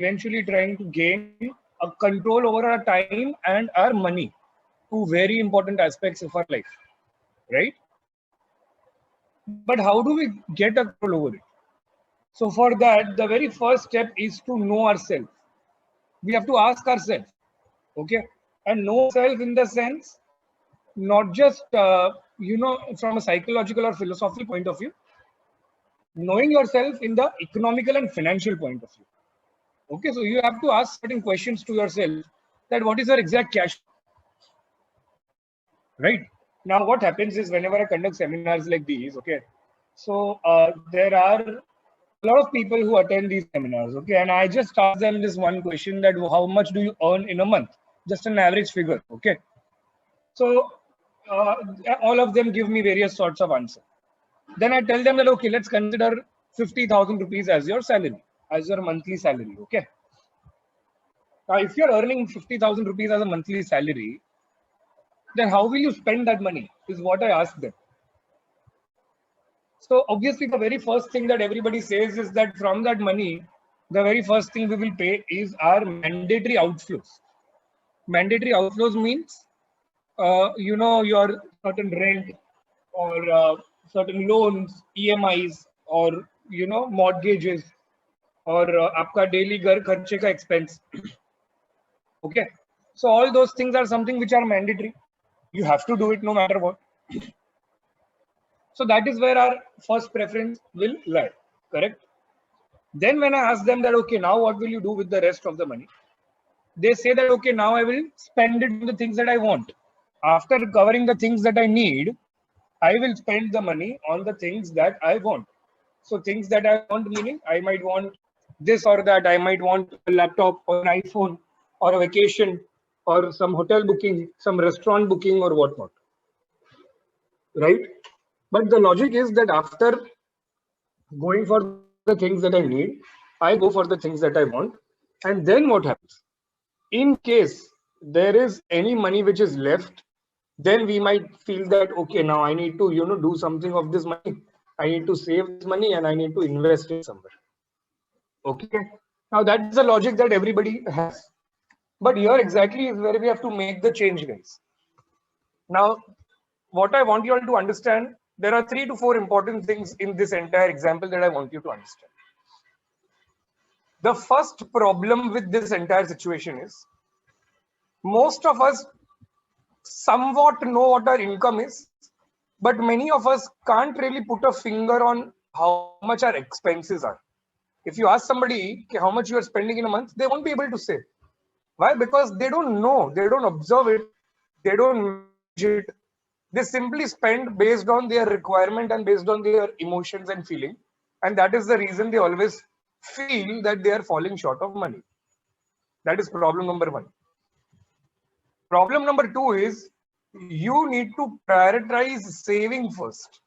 eventually trying to gain a control over our time and our money, two very important aspects of our life, right? But how do we get a control over it? So for that, the very first step is to know ourselves. We have to ask ourselves, okay? And know ourselves in the sense, not just, from a psychological or philosophical point of view, knowing yourself in the economical and financial point of view. Okay, so you have to ask certain questions to yourself that what is your exact cash, right? Now, what happens is whenever I conduct seminars like these, okay, so there are a lot of people who attend these seminars, okay, and I just ask them this one question that how much do you earn in a month? Just an average figure, okay. So uh, all of them give me various sorts of answers. Then I tell them that okay, let's consider 50,000 rupees as your salary, as your monthly salary, okay. Now, if you're earning 50,000 rupees as a monthly salary, then how will you spend that money? Is what I ask them. So obviously, the very first thing that everybody says is that from that money, the very first thing we will pay is our mandatory outflows. Mandatory outflows means, your certain rent or certain loans, EMIs, or mortgages, or आपका daily घर खर्चे का expense. Okay, so all those things are something which are mandatory. You have to do it no matter what. So that is where our first preference will lie, correct? Then when I ask them that, okay, now what will you do with the rest of the money? They say that, okay, now I will spend it on the things that I want. After covering the things that I need, I will spend the money on the things that I want. So things that I want, meaning I might want this or that, I might want a laptop or an iPhone or a vacation or some hotel booking, some restaurant booking or whatnot, right? But the logic is that after going for the things that I need, I go for the things that I want. And then what happens? In case there is any money which is left, then we might feel that, okay, now I need to, do something of this money. I need to save this money and I need to invest it somewhere. Okay. Now that is the logic that everybody has. But here exactly is where we have to make the change, guys. Now, what I want you all to understand, there are 3 to 4 important things in this entire example that I want you to understand. The first problem with this entire situation is most of us somewhat know what our income is, but many of us can't really put a finger on how much our expenses are. If you ask somebody how much you are spending in a month, they won't be able to say. Why? Because they don't know, they don't observe it, they don't manage it. They simply spend based on their requirement and based on their emotions and feeling. And that is the reason they always feel that they are falling short of money. That is problem number 1. Problem number 2 is you need to prioritize saving first.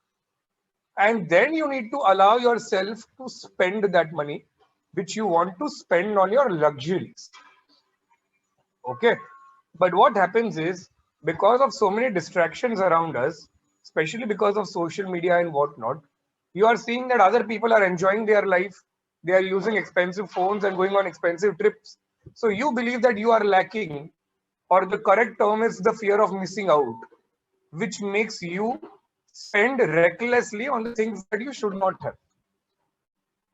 And then you need to allow yourself to spend that money which you want to spend on your luxuries. Okay. But what happens is because of so many distractions around us, especially because of social media and whatnot, you are seeing that other people are enjoying their life. They are using expensive phones and going on expensive trips. So you believe that you are lacking, or the correct term is the fear of missing out, which makes you spend recklessly on the things that you should not have.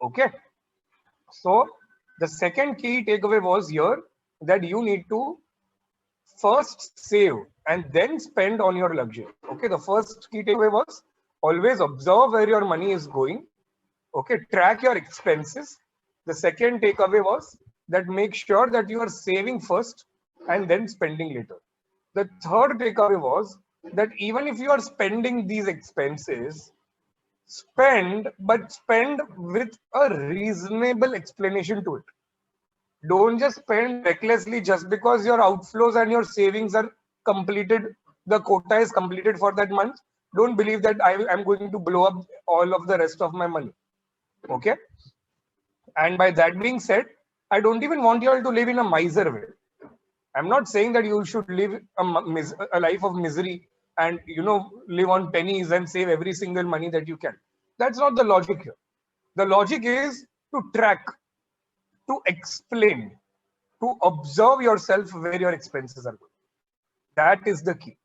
Okay. So the second key takeaway was here that you need to first save and then spend on your luxury. Okay, the first key takeaway was always observe where your money is going. Okay, track your expenses. The second takeaway was that make sure that you are saving first and then spending later. The third takeaway was that even if you are spending these expenses, but spend with a reasonable explanation to it. Don't just spend recklessly just because your outflows and your savings are completed, the quota is completed for that month. Don't believe that I am going to blow up all of the rest of my money. Okay. And by that being said, I don't even want you all to live in a miser way. I'm not saying that you should live a life of misery and live on pennies and save every single money that you can. That's not the logic here. The logic is to track to explain, to observe yourself where your expenses are going. That is the key.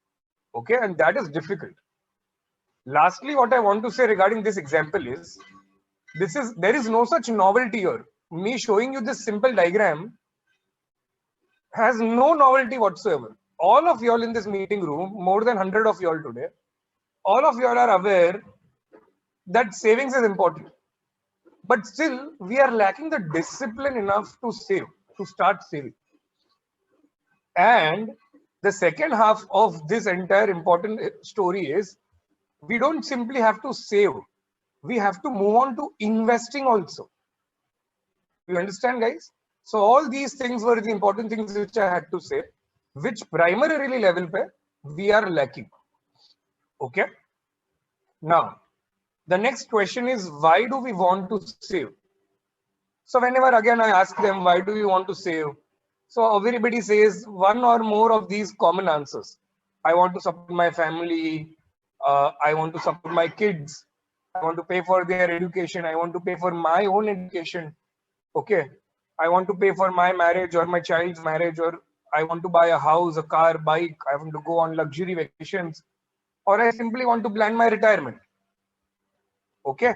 Okay, and that is difficult. Lastly, what I want to say regarding this example is, there is no such novelty here. Me showing you this simple diagram has no novelty whatsoever. All of y'all in this meeting room, more than 100 of y'all today, all of y'all are aware that savings is important. But still, we are lacking the discipline enough to save, to start saving. And the second half of this entire important story is, we don't simply have to save, we have to move on to investing also. You understand, guys? So all these things were the important things which I had to say, which primarily level pe we are lacking. Okay. Now, the next question is, why do we want to save? So whenever again I ask them, why do you want to save? So everybody says one or more of these common answers. I want to support my family. I want to support my kids. I want to pay for their education. I want to pay for my own education. Okay. I want to pay for my marriage or my child's marriage, or I want to buy a house, a car, bike. I want to go on luxury vacations, or I simply want to plan my retirement. Okay.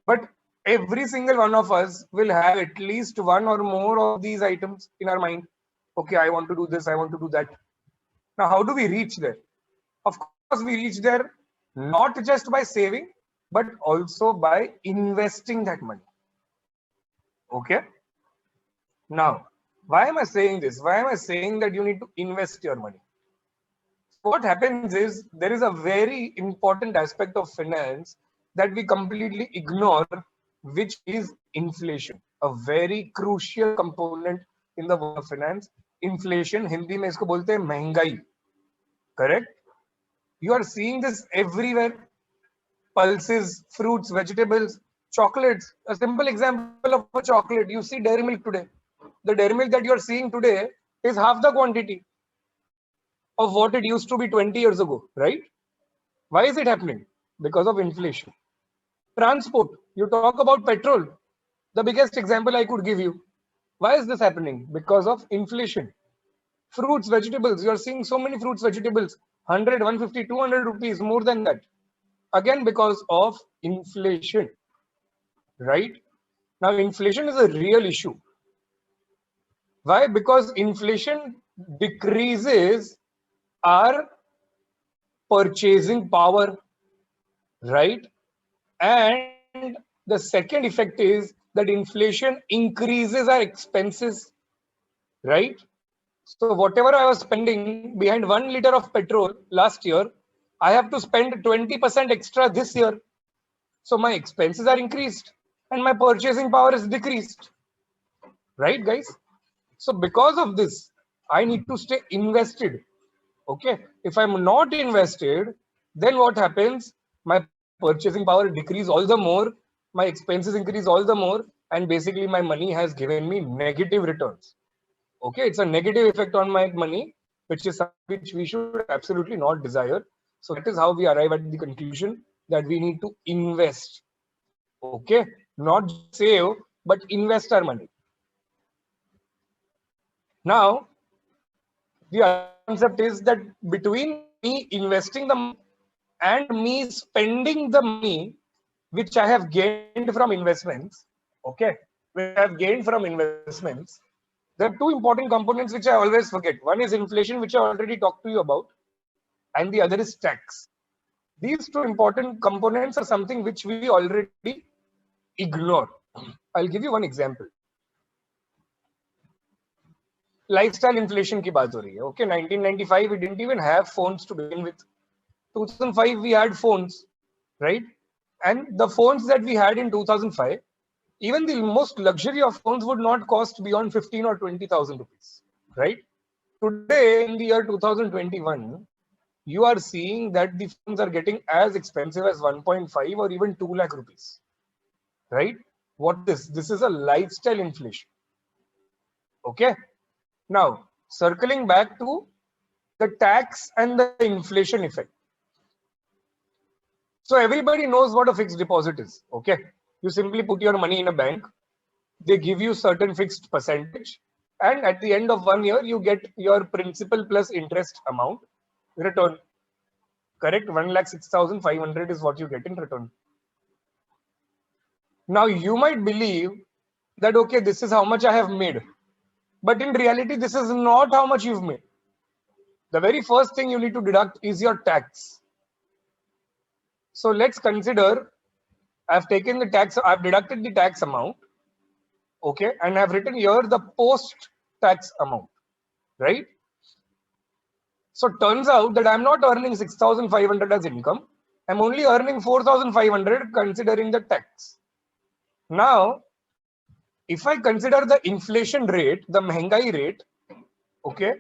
But every single one of us will have at least one or more of these items in our mind. Okay, I want to do this, I want to do that. Now, how do we reach there? Of course, we reach there not just by saving, but also by investing that money. Okay. Now, why am I saying this? Why am I saying that you need to invest your money? What happens is, there is a very important aspect of finance that we completely ignore, which is inflation, a very crucial component in the world of finance. Inflation, Hindi में इसको बोलते हैं महंगाई. Correct? You are seeing this everywhere. Pulses, fruits, vegetables, chocolates. A simple example of a chocolate. You see Dairy Milk today. The Dairy Milk that you are seeing today is half the quantity of what it used to be 20 years ago, right? Why is it happening? Because of inflation. Transport, you talk about petrol, the biggest example I could give you. Why is this happening? Because of inflation. Fruits, vegetables, you are seeing so many fruits, vegetables, 100, 150, 200 rupees, more than that. Again, because of inflation, right? Now, inflation is a real issue. Why? Because inflation decreases our purchasing power, right? And the second effect is that inflation increases our expenses, right? So whatever I was spending behind 1 liter of petrol last year, I have to spend 20% extra this year. So my expenses are increased and my purchasing power is decreased, right, guys? So because of this, I need to stay invested. Okay, if I'm not invested, then what happens? My purchasing power decrease all the more, my expenses increase all the more, and basically my money has given me negative returns. Okay, it's a negative effect on my money, which we should absolutely not desire. So that is how we arrive at the conclusion that we need to invest. Okay, not save, but invest our money. Now, the other concept is that between me investing the money and me spending the money which I have gained from investments, okay, which I have gained from investments, there are two important components which I always forget. One is inflation, which I already talked to you about, and the other is tax. These two important components are something which we already ignore. I'll give you one example. Lifestyle inflation की बात हो रही है. Okay, 1995 we didn't even have phones to begin with. 2005 we had phones, right? And the phones that we had in 2005, even the most luxury of phones would not cost beyond 15 or 20,000 rupees, right? Today in the year 2021, you are seeing that the phones are getting as expensive as 1.5 or even 2 lakh rupees, right? What this? This is a lifestyle inflation. Okay. Now, circling back to the tax and the inflation effect. So everybody knows what a fixed deposit is. Okay. You simply put your money in a bank They give you certain fixed percentage, and at the end of 1 year, you get your principal plus interest amount return. Correct? 1,06,500 is what you get in return. Now you might believe that, okay, this is how much I have made. But in reality, this is not how much you've made. The very first thing you need to deduct is your tax. So let's consider I've taken the tax, I've deducted the tax amount, okay, and I've written here the post-tax amount, right? So it turns out that I'm not earning 6,500 as income. I'm only earning 4,500 considering the tax. Now, if I consider the inflation rate, the Mehengai rate, okay,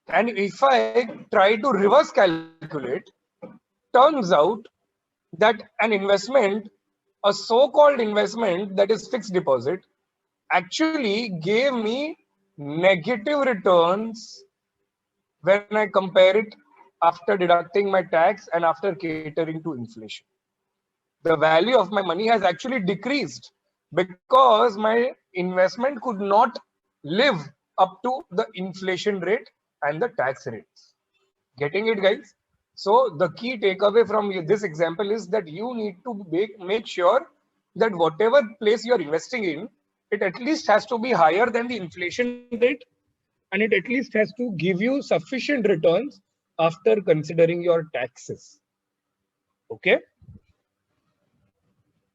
and if I try to reverse calculate, turns out that an investment, a so-called investment that is fixed deposit, actually gave me negative returns when I compare it after deducting my tax and after catering to inflation. The value of my money has actually decreased because my investment could not live up to the inflation rate and the tax rates. Getting it, guys? So the key takeaway from this example is that you need to make sure that whatever place you are investing in, it at least has to be higher than the inflation rate, and it at least has to give you sufficient returns after considering your taxes. Okay.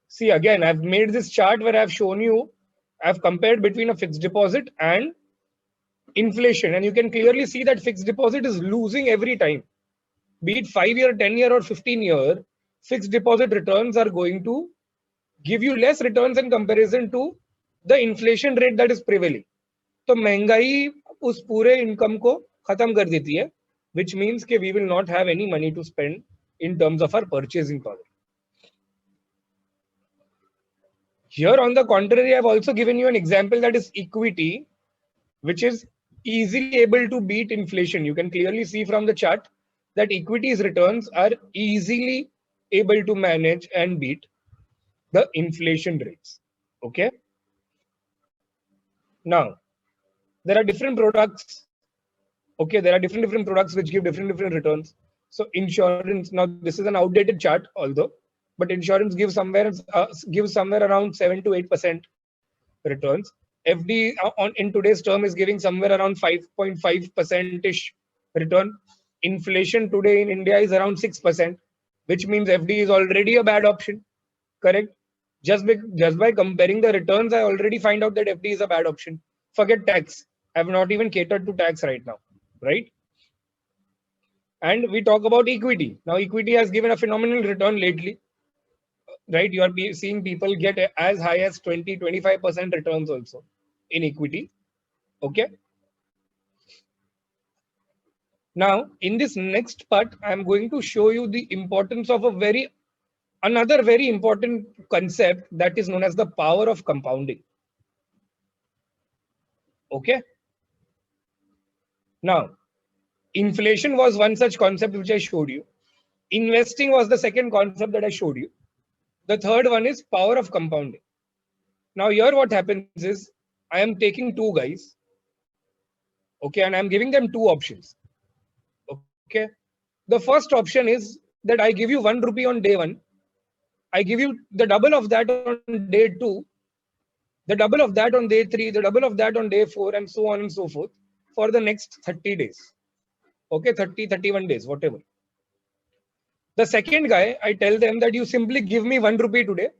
See, again, I've made this chart where I've shown you, I've compared between a fixed deposit and inflation, and you can clearly see that fixed deposit is losing every time. Be it 5-year, 10-year, or 15-year, fixed deposit returns are going to give you less returns in comparison to the inflation rate that is prevailing. तो महंगाई उस पूरे income को खत्म कर देती है, which means कि we will not have any money to spend in terms of our purchasing power. Here, on the contrary, I've also given you an example that is equity, which is easily able to beat inflation. You can clearly see from the chart that equities returns are easily able to manage and beat the inflation rates. Okay. Now, there are different products. Okay, there are different products which give different returns. So insurance, now this is an outdated chart, although, but insurance gives somewhere around 7 to 8% returns. FD in today's term is giving somewhere around 5.5% ish return. Inflation today in India is around 6%, which means FD is already a bad option. Correct? Just by comparing the returns, I already find out that FD is a bad option. Forget tax. I have not even catered to tax right now, right? And we talk about equity. Now, equity has given a phenomenal return lately, right? You are seeing people get as high as 20-25% returns also in equity. Okay. Now, in this next part, I'm going to show you the importance of another very important concept that is known as the power of compounding. Okay. Now, inflation was one such concept which I showed you. Investing was the second concept that I showed you. The third one is power of compounding. Now, here what happens is I am taking two guys. Okay, and I'm giving them two options. Okay. The first option is that I give you 1 rupee on day one. I give you the double of that on day two, the double of that on day three, the double of that on day four, and so on and so forth for the next 30 days. Okay, 30, 31 days, whatever. The second guy, I tell them that you simply give me 1 rupee today,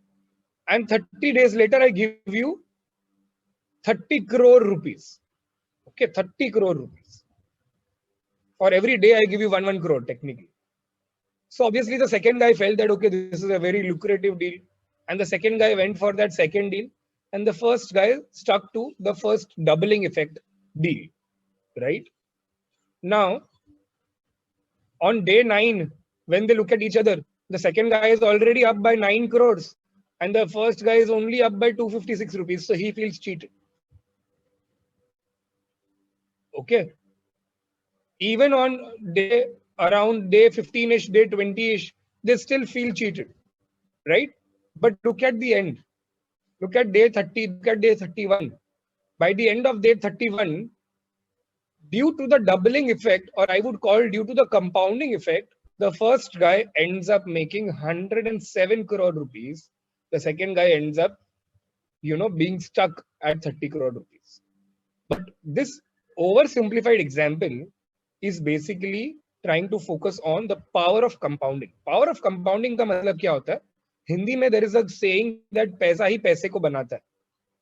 and 30 days later, I give you 30 crore rupees. Okay, 30 crore rupees. For every day, I give you 1 crore technically. So obviously, the second guy felt that, okay, this is a very lucrative deal. And the second guy went for that second deal. And the first guy stuck to the first doubling effect deal, right? Now, on day 9, when they look at each other, the second guy is already up by 9 crores. And the first guy is only up by 256 rupees. So he feels cheated. Okay. Even on around day 15-ish, day 20-ish, they still feel cheated, right? But look at the end. Look at day 30, look at day 31. By the end of day 31, due to the doubling effect, or I would call due to the compounding effect, the first guy ends up making 107 crore rupees. The second guy ends up, being stuck at 30 crore rupees. But this oversimplified example is basically trying to focus on the power of compounding. Power of compounding का मतलब क्या होता है? हिंदी में there is a saying that पैसा ही पैसे को बनाता है,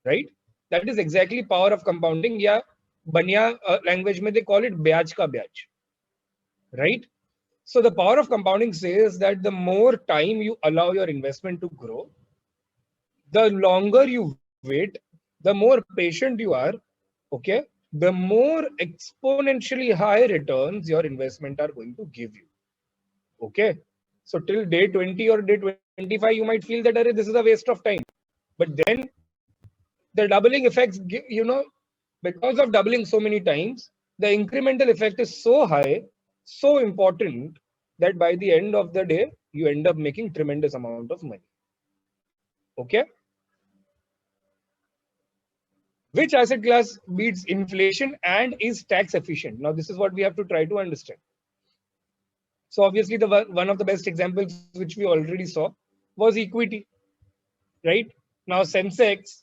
right? That is exactly power of compounding. या बनिया language में they call it ब्याज का ब्याज, right? So the power of compounding says that the more time you allow your investment to grow, the longer you wait, the more patient you are, okay, the more exponentially high returns your investment are going to give you. Okay. So till day 20 or day 25, you might feel that this is a waste of time. But then the doubling effects, because of doubling so many times, the incremental effect is so high, so important that by the end of the day, you end up making tremendous amount of money. Okay. Which asset class beats inflation and is tax efficient? Now, this is what we have to try to understand. So obviously, one of the best examples which we already saw was equity, right? Now, Sensex,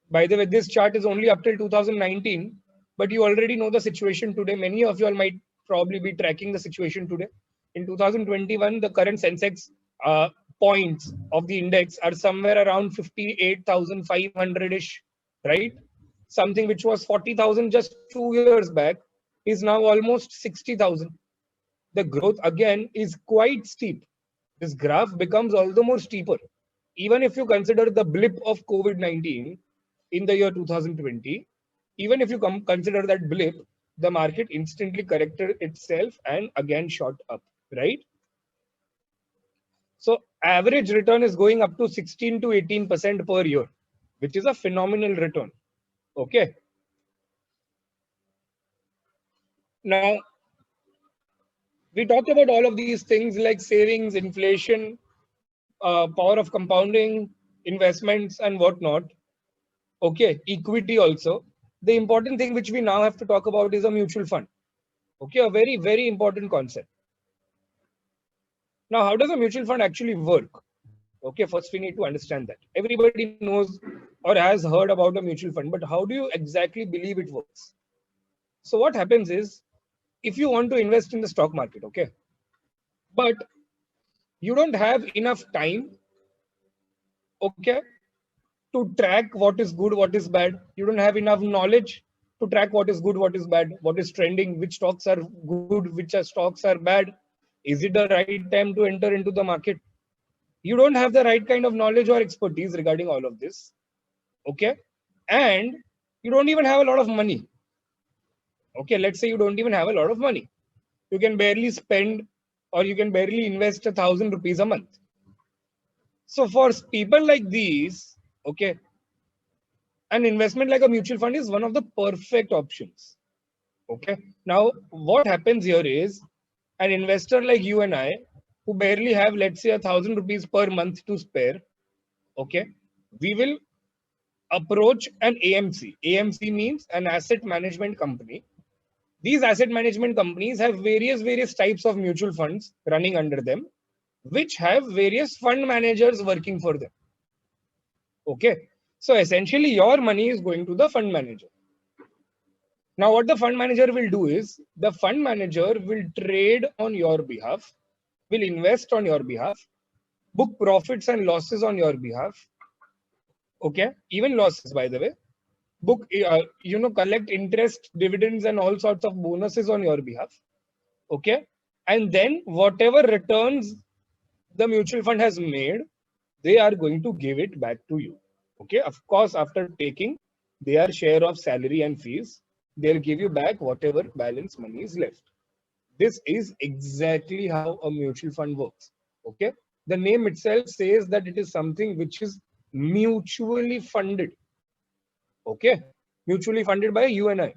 by the way, this chart is only up till 2019, but you already know the situation today. Many of you all might probably be tracking the situation today. In 2021, the current Sensex points of the index are somewhere around 58,500-ish, right? Something which was 40,000 just 2 years back is now almost 60,000. The growth again is quite steep. This graph becomes all the more steeper. Even if you consider the blip of COVID-19 in the year 2020, even if you consider that blip, the market instantly corrected itself and again shot up, right? So average return is going up to 16 to 18% per year, which is a phenomenal return. Okay. Now, we talked about all of these things like savings, inflation, power of compounding, investments, and whatnot. Okay, equity also. The important thing which we now have to talk about is a mutual fund. Okay, a very, very important concept. Now, how does a mutual fund actually work? Okay, first we need to understand that. Everybody knows or has heard about a mutual fund, but how do you exactly believe it works? So what happens is, if you want to invest in the stock market, okay, but you don't have enough time, okay, to track what is good, what is bad. You don't have enough knowledge to track what is good, what is bad, what is trending, which stocks are good, which stocks are bad. Is it the right time to enter into the market? You don't have the right kind of knowledge or expertise regarding all of this. Okay. And you don't even have a lot of money. Okay. Let's say you don't even have a lot of money. You can barely spend or you can barely invest 1,000 rupees a month. So for people like these, okay, an investment like a mutual fund is one of the perfect options. Okay. Now, what happens here is an investor like you and I, who barely have, let's say, 1,000 rupees per month to spare, okay, we will approach an AMC. AMC means an asset management company. These asset management companies have various types of mutual funds running under them, which have various fund managers working for them. Okay. So essentially, your money is going to the fund manager. Now, what the fund manager will do is the fund manager will trade on your behalf, will invest on your behalf, book profits and losses on your behalf. Okay. Even losses, by the way. Book, collect interest, dividends, and all sorts of bonuses on your behalf. Okay. And then whatever returns the mutual fund has made, they are going to give it back to you. Okay. Of course, after taking their share of salary and fees, they'll give you back whatever balance money is left. This is exactly how a mutual fund works. Okay. The name itself says that it is something which is mutually funded. Okay. Mutually funded by you and I.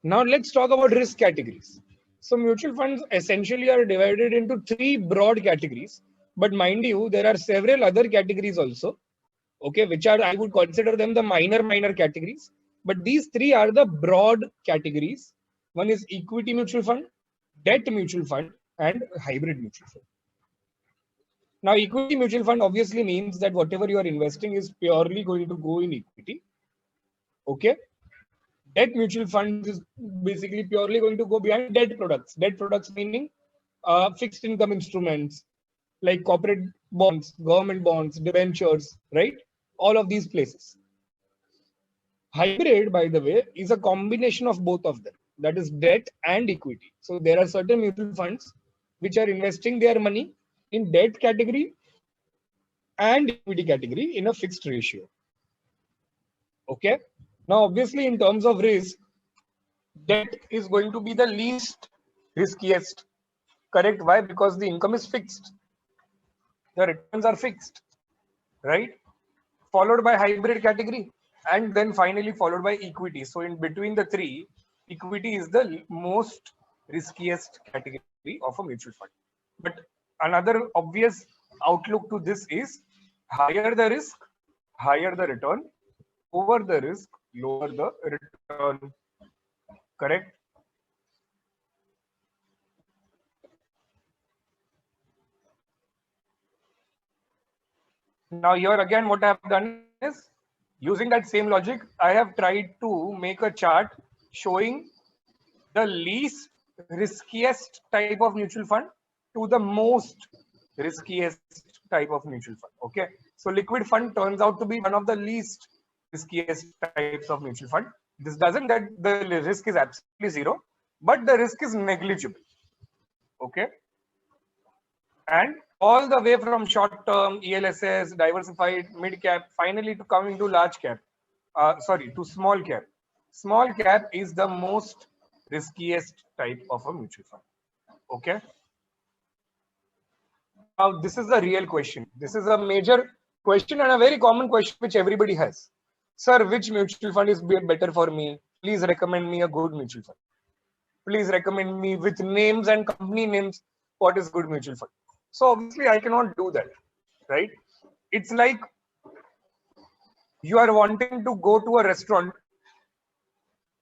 Now let's talk about risk categories. So mutual funds essentially are divided into three broad categories, But mind you, there are several other categories also, okay, which are, I would consider them the minor categories. But these three are the broad categories. One is equity mutual fund, debt mutual fund, and hybrid mutual fund. Now, equity mutual fund obviously means that whatever you are investing is purely going to go in equity. Okay. Debt mutual fund is basically purely going to go behind debt products. Debt products meaning fixed income instruments like corporate bonds, government bonds, debentures, right? All of these places. Hybrid, by the way, is a combination of both of them. That is debt and equity. So there are certain mutual funds which are investing their money in debt category and equity category in a fixed ratio. Okay. Now, obviously, in terms of risk, debt is going to be the least riskiest. Correct? Why? Because the income is fixed. The returns are fixed, right? Followed by hybrid category, and then finally followed by equity. So in between the three, equity is the most riskiest category of a mutual fund. But another obvious outlook to this is higher the risk, higher the return, lower the risk, lower the return. Correct? Now here again, what I have done is using that same logic, I have tried to make a chart showing the least riskiest type of mutual fund to the most riskiest type of mutual fund. Okay. So liquid fund turns out to be one of the least riskiest types of mutual fund. This doesn't that the risk is absolutely zero, but the risk is negligible. Okay. And all the way from short term, ELSS, diversified, mid cap, finally to coming to large cap. To small cap. Small cap is the most riskiest type of a mutual fund. Okay. Now, this is the real question. This is a major question and a very common question which everybody has. Sir, which mutual fund is better for me? Please recommend me a good mutual fund. Please recommend me with names and company names what is good mutual fund. So obviously I cannot do that, right? It's like you are wanting to go to a restaurant.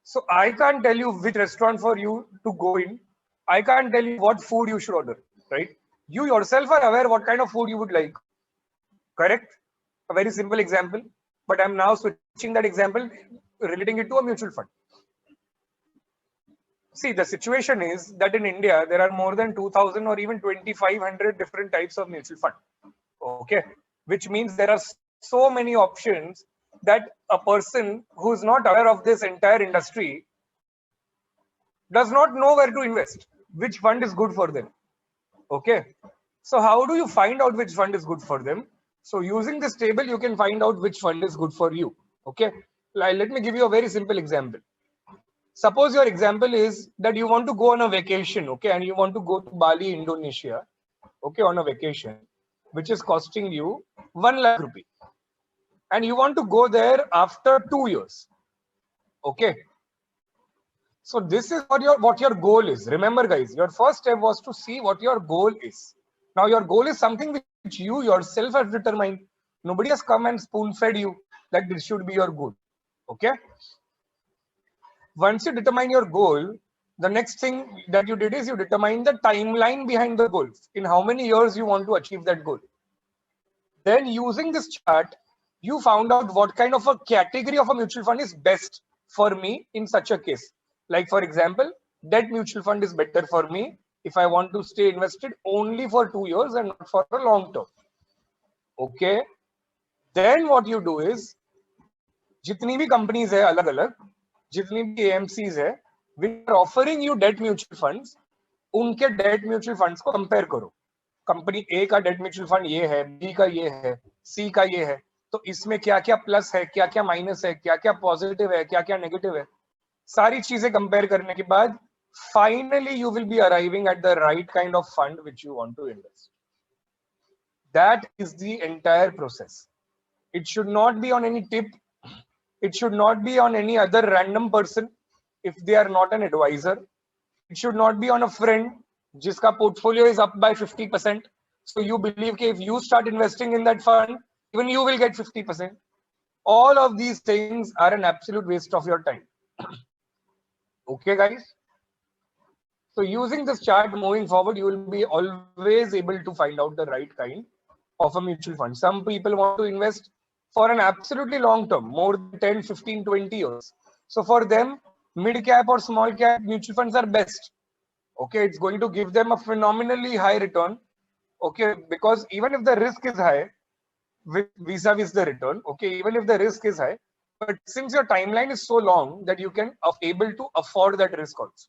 So I can't tell you which restaurant for you to go in. I can't tell you what food you should order, right? You yourself are aware what kind of food you would like. Correct? A very simple example, but I'm now switching that example, relating it to a mutual fund. See, the situation is that in India, there are more than 2000 or even 2500 different types of mutual fund. Okay. Which means there are so many options that a person who's not aware of this entire industry does not know where to invest, which fund is good for them. Okay. So how do you find out which fund is good for them? So using this table, you can find out which fund is good for you. Okay. Let me give you a very simple example. Suppose your example is that you want to go on a vacation, okay, and you want to go to Bali, Indonesia, okay, on a vacation, which is costing you 1 lakh rupee. And you want to go there after 2 years. Okay. So this is what your goal is. Remember, guys, your first step was to see what your goal is. Now, your goal is something which you yourself have determined. Nobody has come and spoon-fed you that this should be your goal. Okay. Once you determine your goal, the next thing that you did is you determine the timeline behind the goal. In how many years you want to achieve that goal. Then using this chart, you found out what kind of a category of a mutual fund is best for me in such a case. Like for example, debt mutual fund is better for me if I want to stay invested only for 2 years and not for a long term. Okay. Then what you do is, जितनी भी companies है अलग अलग, जितनी भी AMCs है, which are offering you debt mutual funds, उनके debt mutual funds को compare करो. कंपनी ए का डेट म्यूचुअल फंड ये है, बी का ये है, सी का ये है, तो इसमें क्या क्या प्लस है, क्या क्या माइनस है, क्या क्या पॉजिटिव है, क्या क्या नेगेटिव है, सारी चीजें कंपेयर करने के बाद finally you will be arriving at the right kind of fund which you want to invest. That is the entire process. It should not be on any tip. It should not be on any other random person if they are not an advisor. It should not be on a friend जिसका portfolio is up by 50%. So you believe that if you start investing in that fund, even you will get 50%. All of these things are an absolute waste of your time. Okay, guys? So using this chart moving forward, you will be always able to find out the right kind of a mutual fund. Some people want to invest for an absolutely long term, more than 10, 15, 20 years. So for them, mid cap or small cap mutual funds are best. Okay, it's going to give them a phenomenally high return. Okay, because even if the risk is high, vis-a-vis the return, okay, even if the risk is high, but since your timeline is so long that you can able to afford that risk also.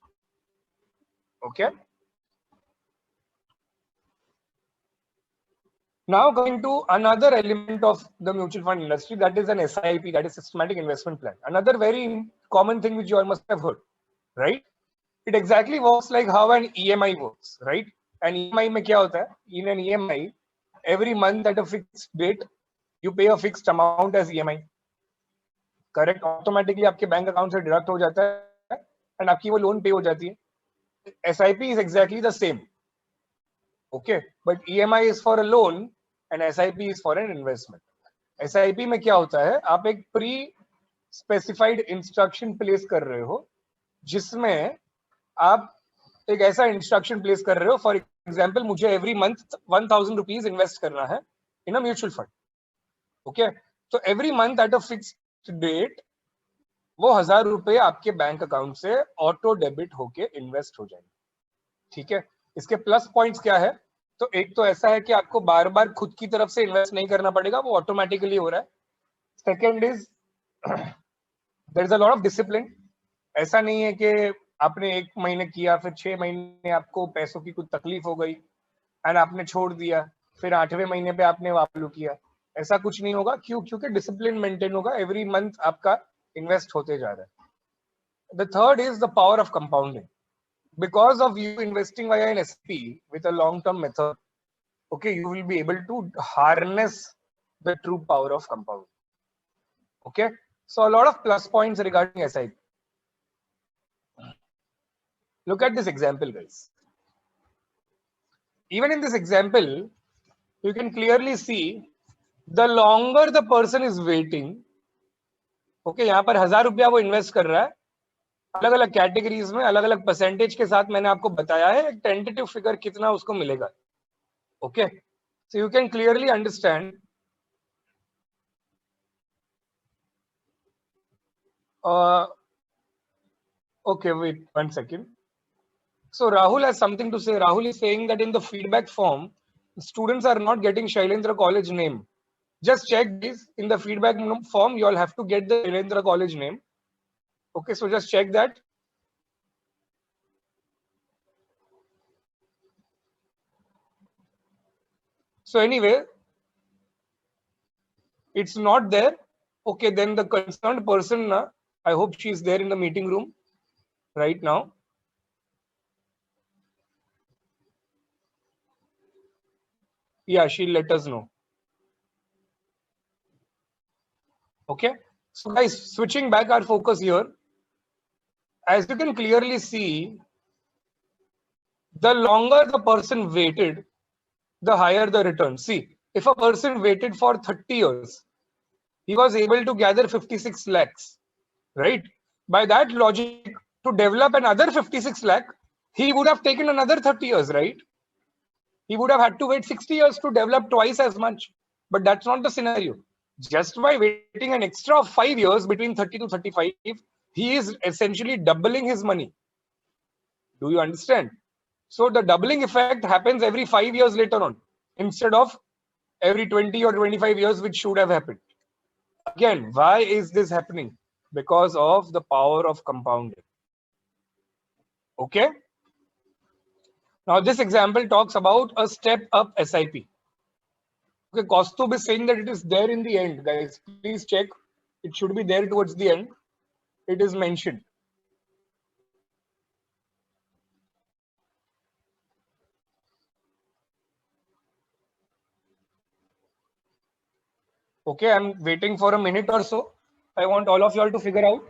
Okay. Now coming to another element of the mutual fund industry, that is an SIP, that is systematic investment plan. Another very common thing which you all must have heard, right? It exactly works like how an EMI works, right? An EMI में क्या होता है? In an EMI, every month at a fixed date, you pay a fixed amount as EMI. Correct? Automatically आपके bank account से deduct हो जाता है and आपकी वो लोन पे हो जाती है. SIP is exactly the same. Okay, but EMI is for a loan and SIP is for an investment. SIP में क्या होता है? आप एक प्री स्पेसिफाइड इंस्ट्रक्शन प्लेस कर रहे हो जिसमें आप एक ऐसा इंस्ट्रक्शन प्लेस कर रहे हो, फॉर एग्जाम्पल मुझे एवरी मंथ 1000 रुपीज इन्वेस्ट करना है in a mutual fund. Okay, तो every month at a fixed date वो 1000 रुपए आपके बैंक अकाउंट से ऑटो डेबिट होके इन्वेस्ट हो जाएंगे. ठीक है, इसके प्लस पॉइंट्स क्या है? तो एक तो ऐसा है कि आपको बार बार खुद की तरफ से इन्वेस्ट नहीं करना पड़ेगा, वो ऑटोमेटिकली हो रहा है. Second is there is a lot of discipline. ऐसा नहीं है कि आपने 1 महीने किया, फिर 6 महीने आपको पैसों की कुछ तकलीफ हो गई एंड आपने छोड़ दिया, फिर 8वें महीने पे आपने वापस किया. ऐसा कुछ नहीं होगा. क्यों? क्योंकि डिसिप्लिन मेंटेन होगा. एवरी मंथ आपका इन्वेस्ट होते जा रहा है. The third is the power of compounding. Because of you investing via an SP with a long-term method, okay, you will be able to harness the true power of compounding. Okay, so a lot of plus points regarding SIP. Look at this example, guys. Even in this example, you can clearly see the longer the person is waiting. Okay, यहाँ पर 1000 रुपया वो invest कर रहा है. अलग अलग categories में अलग अलग परसेंटेज के साथ मैंने आपको बताया है एक टेंटेटिव फिगर कितना उसको मिलेगा. Okay, so you can clearly understand. Okay, wait 1 second. So Rahul has something to say. Rahul is saying that in the feedback form, students are not getting Shailendra College name. Just check this. In the feedback form, you all have to get the Shailendra College name. Okay, so just check that. So anyway, it's not there. Okay, then the concerned person, I hope she is there in the meeting room right now. Yeah, she'll let us know. Okay, so guys, switching back our focus here. As you can clearly see, the longer the person waited, the higher the return. See, if a person waited for 30 years, he was able to gather 56 lakhs, right? By that logic, to develop another 56 lakh, he would have taken another 30 years, right? He would have had to wait 60 years to develop twice as much. But that's not the scenario. Just by waiting an extra 5 years between 30 to 35, he is essentially doubling his money. Do you understand? So the doubling effect happens every 5 years later on, instead of every 20 or 25 years, which should have happened. Again, why is this happening? Because of the power of compounding. Okay. Now this example talks about a step up SIP. Okay, Kaustubh is saying that it is there in the end, guys. Please check. It should be there towards the end. It is mentioned. Okay, I'm waiting for a minute or so. I want all of you all to figure out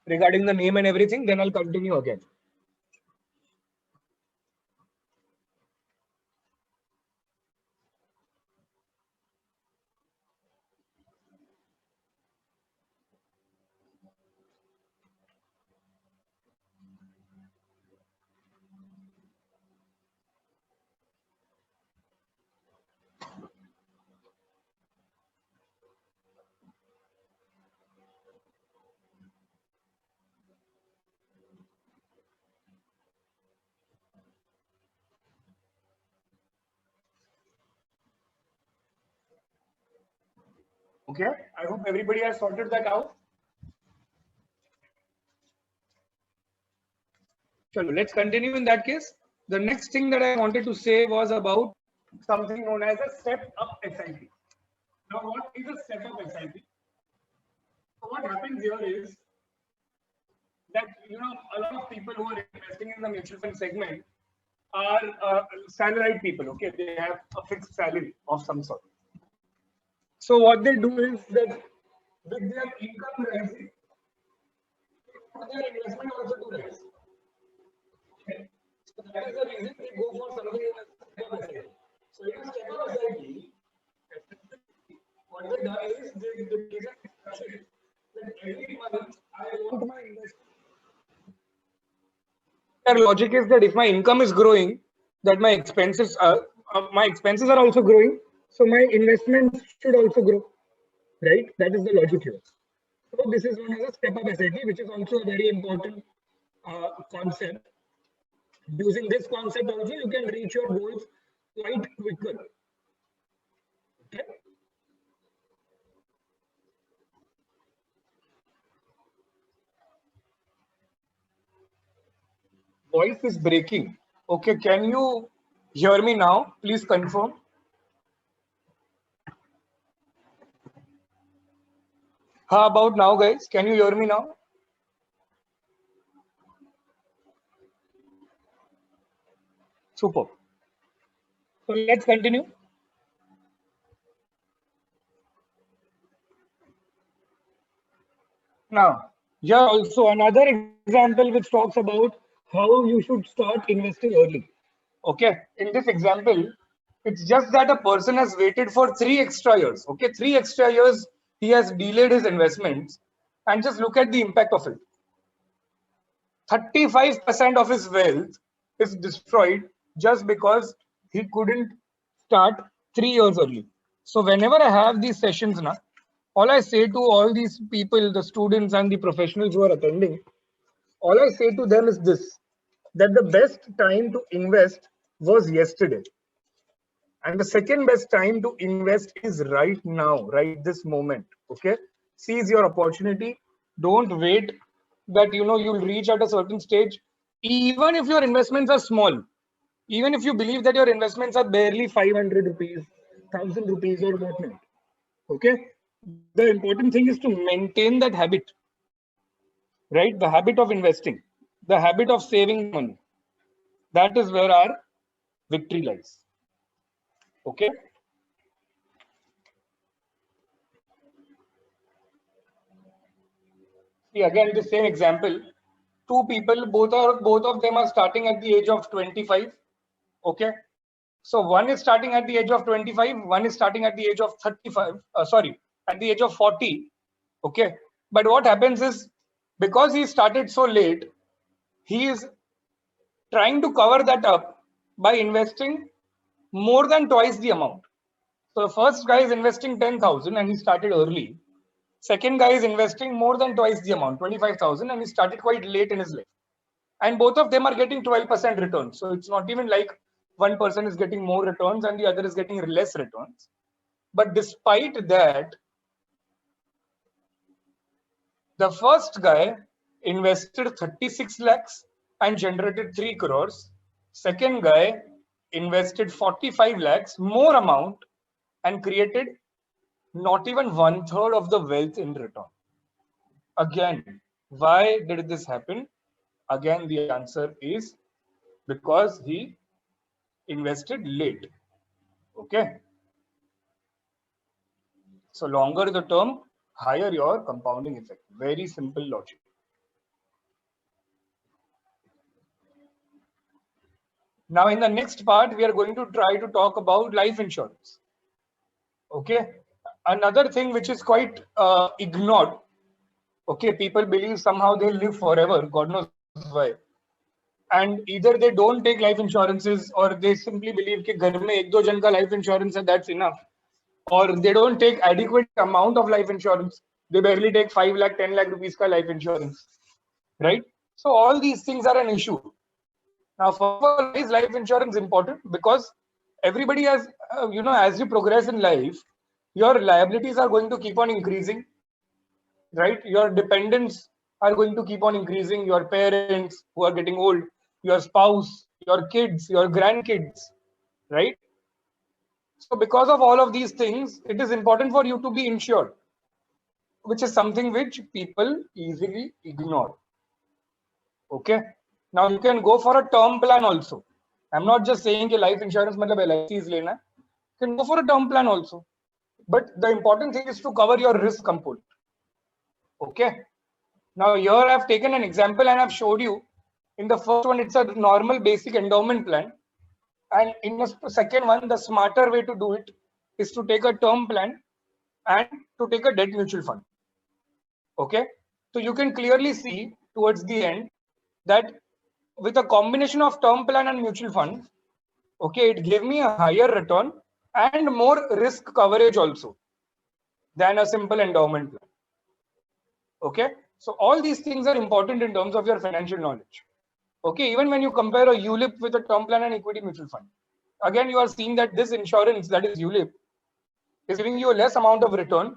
regarding the name and everything. Then I'll continue again. Okay, I hope everybody has sorted that out. So let's continue in that case. The next thing that I wanted to say was about something known as a step up SIP. Now, what is a step up SIP? So what happens here is that a lot of people who are investing in the mutual fund segment are salaried people. Okay, they have a fixed salary of some sort. So what they do is that with their income rising, their investment also do rise. Okay. So that is the reason they go for something in a step-up SIP. So in a step-up SIP, what they done is they take a discussion that every month I want my investment. Their logic is that if my income is growing, that my expenses are also growing, so my investments should also grow, right? That is the logic here. So this is known as a step-up SIP, which is also a very important concept. Using this concept also, you can reach your goals quite quicker. Okay. Voice is breaking. Okay, can you hear me now? Please confirm. How about now, guys? Can you hear me now? Super. So let's continue. Now, here also another example which talks about how you should start investing early. Okay, in this example, it's just that a person has waited for 3 extra years. Okay, 3 extra years he has delayed his investments, and just look at the impact of it. 35% of his wealth is destroyed just because he couldn't start 3 years early. So whenever I have these sessions now, all I say to all these people, the students and the professionals who are attending, all I say to them is this, that the best time to invest was yesterday. And the second best time to invest is right now, right this moment. Okay. Seize your opportunity. Don't wait that you'll reach at a certain stage. Even if your investments are small, even if you believe that your investments are barely 500 rupees, 1000 rupees or whatnot. Okay. The important thing is to maintain that habit, right? The habit of investing, the habit of saving money. That is where our victory lies. Okay. See, again, the same example. Two people, both of them are starting at the age of 25. Okay. So one is starting at the age of 25, one is starting at the age of 35. Sorry, at the age of 40. Okay. But what happens is, because he started so late, he is trying to cover that up by investing more than twice the amount. So the first guy is investing 10,000 and he started early. Second guy is investing more than twice the amount, 25,000, and he started quite late in his life. And both of them are getting 12% return. So it's not even like one person is getting more returns and the other is getting less returns. But despite that, the first guy invested 36 lakhs and generated 3 crores. Second guy invested 45 lakhs, more amount, and created not even 1/3 of the wealth in return. Again, why did this happen? Again, the answer is because he invested late. Okay. So longer the term, higher your compounding effect. Very simple logic. Now, in the next part, we are going to try to talk about life insurance. Okay. Another thing which is quite ignored. Okay. People believe somehow they'll live forever. God knows why. And either they don't take life insurances or they simply believe कि घर में एक दो जन का life insurance है, that's enough. Or they don't take adequate amount of life insurance. They barely take 5 lakh, 10 lakh rupees ka life insurance, right? So all these things are an issue. Now, for is life insurance important? Because everybody has, as you progress in life, your liabilities are going to keep on increasing, right? Your dependents are going to keep on increasing, your parents who are getting old, your spouse, your kids, your grandkids, right? So because of all of these things, it is important for you to be insured, which is something which people easily ignore. Okay. Now you can go for a term plan also. I'm not just saying that life insurance matlab LIC is lena. You can go for a term plan also. But the important thing is to cover your risk component. Okay. Now here I've taken an example and I've showed you. In the first one, it's a normal basic endowment plan. And in the second one, the smarter way to do it is to take a term plan and to take a debt mutual fund. Okay. So you can clearly see towards the end that with a combination of term plan and mutual fund, okay, it gave me a higher return and more risk coverage also than a simple endowment plan. Okay. So all these things are important in terms of your financial knowledge. Okay. Even when you compare a ULIP with a term plan and equity mutual fund, again, you are seeing that this insurance, that is ULIP, is giving you a less amount of return,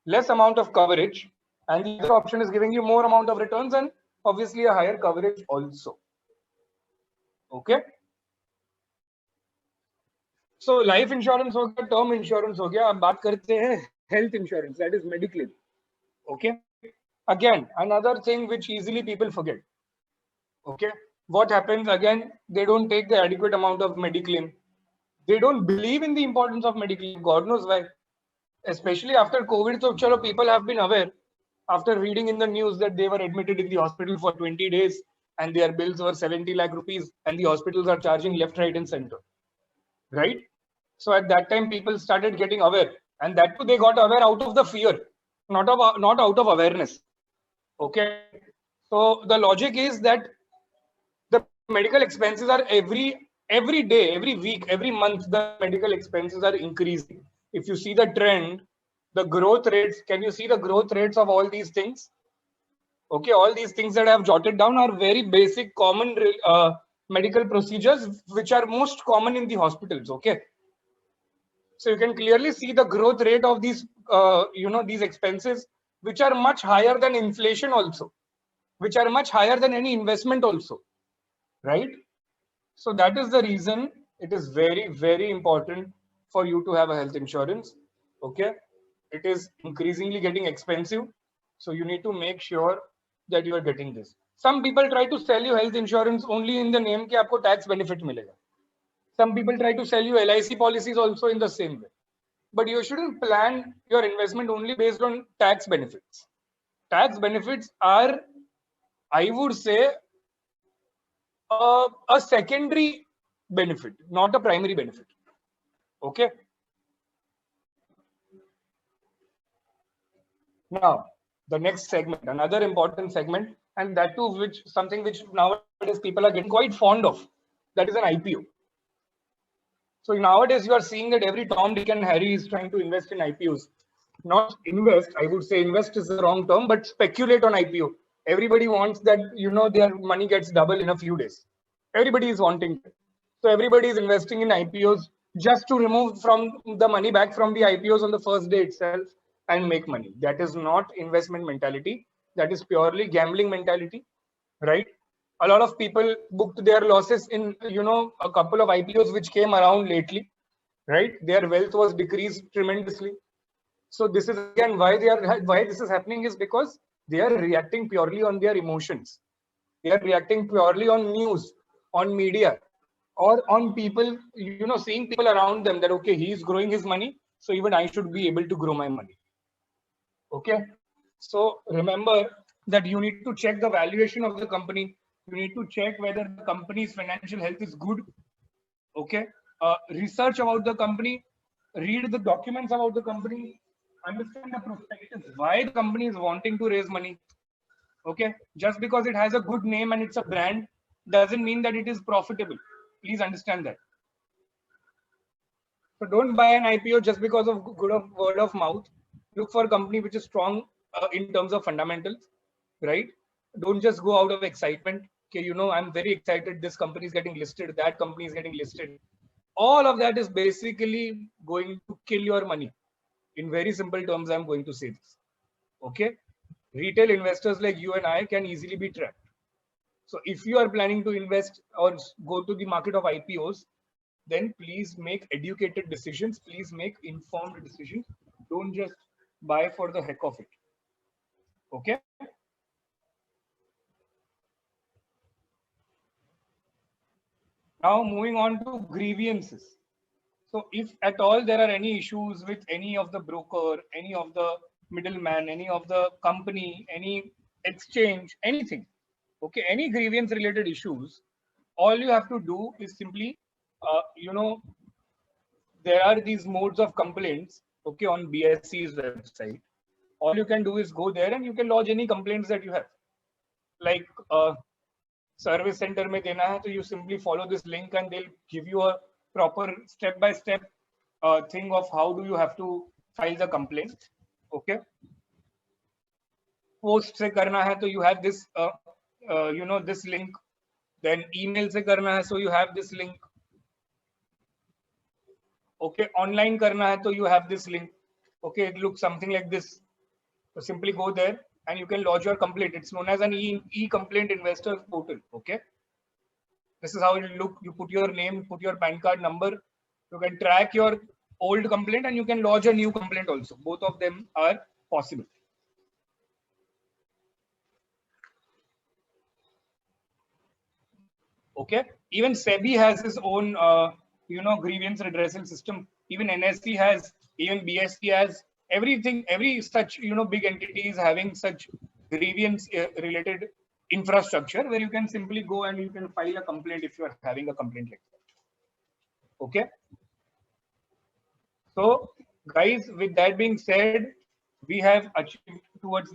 less amount of coverage, and the other option is giving you more amount of returns and obviously a higher coverage also. Okay. So life insurance हो गया, term insurance हो गया. अब बात करते हैं health insurance, that is mediclaim. Okay. Again, another thing which easily people forget. Okay. What happens again? They don't take the adequate amount of mediclaim. They don't believe in the importance of mediclaim. God knows why. Especially after COVID, so chalo, people have been aware after reading in the news that they were admitted in the hospital for 20 days and their bills were 70 lakh rupees and the hospitals are charging left, right, and center. Right? So at that time, people started getting aware, and that too they got aware out of the fear, not out of awareness. Okay. So the logic is that the medical expenses are every day, every week, every month, the medical expenses are increasing. If you see the trend, the growth rates, can you see the growth rates of all these things? Okay, all these things that I have jotted down are very basic, common medical procedures which are most common in the hospitals. Okay, so you can clearly see the growth rate of these, these expenses, which are much higher than inflation also, which are much higher than any investment also, right? So that is the reason it is very, very important for you to have a health insurance. Okay. It is increasingly getting expensive. So you need to make sure that you are getting this. Some people try to sell you health insurance only in the name कि आपको tax benefit मिलेगा. Some people try to sell you LIC policies also in the same way. But you shouldn't plan your investment only based on tax benefits. Tax benefits are, I would say, a secondary benefit, not a primary benefit. Okay. Now, the next segment, another important segment, and that too, which something which nowadays people are getting quite fond of, that is an IPO. So nowadays you are seeing that every Tom, Dick, and Harry is trying to invest in IPOs. Not invest, I would say invest is the wrong term, but speculate on IPO. Everybody wants that, their money gets double in a few days. Everybody is wanting it. So everybody is investing in IPOs just to remove from the money back from the IPOs on the first day itself and make money. That is not investment mentality. That is purely gambling mentality, right? A lot of people booked their losses in, a couple of IPOs which came around lately, right? Their wealth was decreased tremendously. So this is again why this is happening is because they are reacting purely on their emotions. They are reacting purely on news, on media, or on people, seeing people around them that, okay, he's growing his money, so even I should be able to grow my money. Okay. So remember that you need to check the valuation of the company. You need to check whether the company's financial health is good. Okay. Research about the company, read the documents about the company, understand the prospectus, why the company is wanting to raise money. Okay. Just because it has a good name and it's a brand doesn't mean that it is profitable. Please understand that. So don't buy an IPO just because of word of mouth. Look for a company which is strong in terms of fundamentals, right? Don't just go out of excitement. Okay, I'm very excited. This company is getting listed. That company is getting listed. All of that is basically going to kill your money. In very simple terms, I'm going to say this. Okay. Retail investors like you and I can easily be trapped. So if you are planning to invest or go to the market of IPOs, then please make educated decisions. Please make informed decisions. Don't just buy for the heck of it. Okay. Now moving on to grievances. So if at all there are any issues with any of the broker, any of the middleman, any of the company, any exchange, anything, okay, any grievance related issues, all you have to do is simply, there are these modes of complaints, okay, on BSE's website. All you can do is go there and you can lodge any complaints that you have. Like service center में देना है, तो you simply follow this link and they'll give you a proper step-by-step thing of how do you have to file the complaint. Okay. Post से करना है, तो you have this, this link. Then email से करना है, so you have this link. Okay, online करना है, तो you have this link. Okay, it looks something like this. So simply go there and you can lodge your complaint. It's known as an e-complaint investor portal. Okay. This is how it will look. You put your name, put your PAN card number. You can track your old complaint and you can lodge a new complaint also. Both of them are possible. Okay. Even SEBI has its own, grievance redressal system. Even NSE has, even BSE has. Everything, every such, big entity is having such grievance related infrastructure where you can simply go and you can file a complaint if you are having a complaint like that. Okay. So, guys, with that being said, we have arrived towards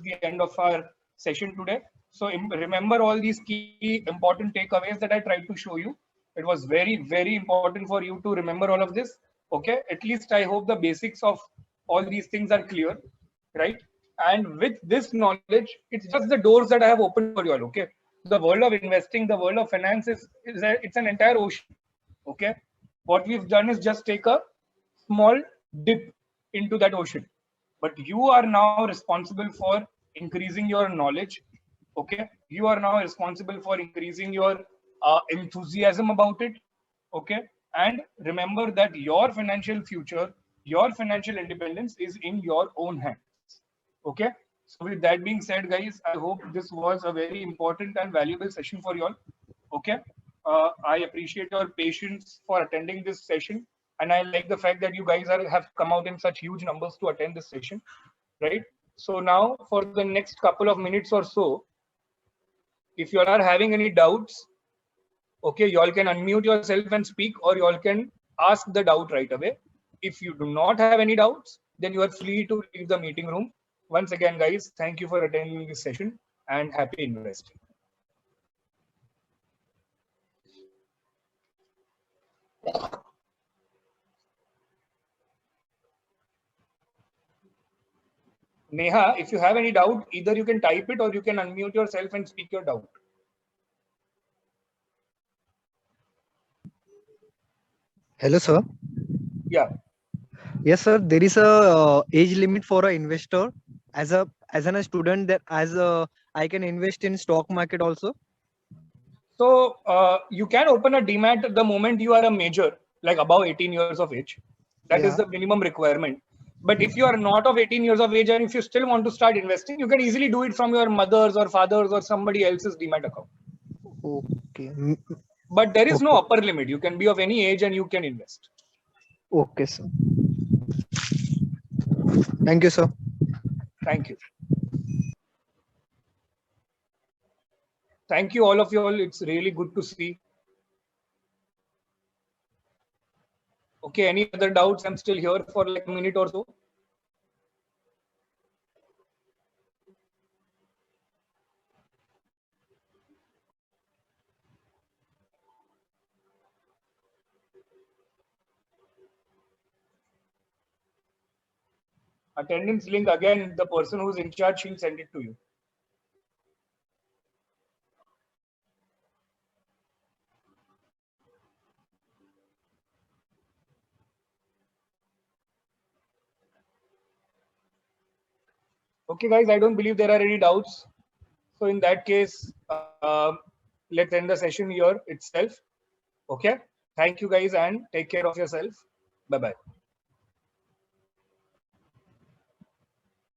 the end of our session today. So remember all these key important takeaways that I tried to show you. It was very, very important for you to remember all of this. Okay, at least I hope the basics of all these things are clear, right? And with this knowledge, it's just the doors that I have opened for you all. Okay, the world of investing, the world of finance it's an entire ocean. Okay, what we've done is just take a small dip into that ocean, but you are now responsible for increasing your knowledge. Okay, you are now responsible for increasing your enthusiasm about it. Okay, and remember that your financial future, your financial independence is in your own hands. Okay, so with that being said, guys, I hope this was a very important and valuable session for you all. Okay, I appreciate your patience for attending this session, and I like the fact that you guys have come out in such huge numbers to attend this session, right? So now for the next couple of minutes or so, if you all are having any doubts, okay, you all can unmute yourself and speak, or you all can ask the doubt right away. If you do not have any doubts, then you are free to leave the meeting room. Once again, guys, thank you for attending this session and happy investing. Neha, if you have any doubt, either you can type it or you can unmute yourself and speak your doubt. Hello, sir. Yeah. Yes, sir. There is a age limit for an investor. As a student, that I can invest in stock market also. So you can open a demat the moment you are a major, like above 18 years of age. That is Yeah. the minimum requirement. But if you are not of 18 years of age and if you still want to start investing, you can easily do it from your mother's or father's or somebody else's demat account. Okay. But there is no Okay. upper limit. You can be of any age and you can invest. Okay, sir. Thank you, sir. Thank you. Thank you, all of you all. It's really good to see. Okay, any other doubts? I'm still here for like a minute or so. Attendance link again, the person who's in charge, she'll send it to you. Okay, guys, I don't believe there are any doubts. So in that case, let's end the session here itself. Okay. Thank you, guys, and take care of yourself. Bye-bye.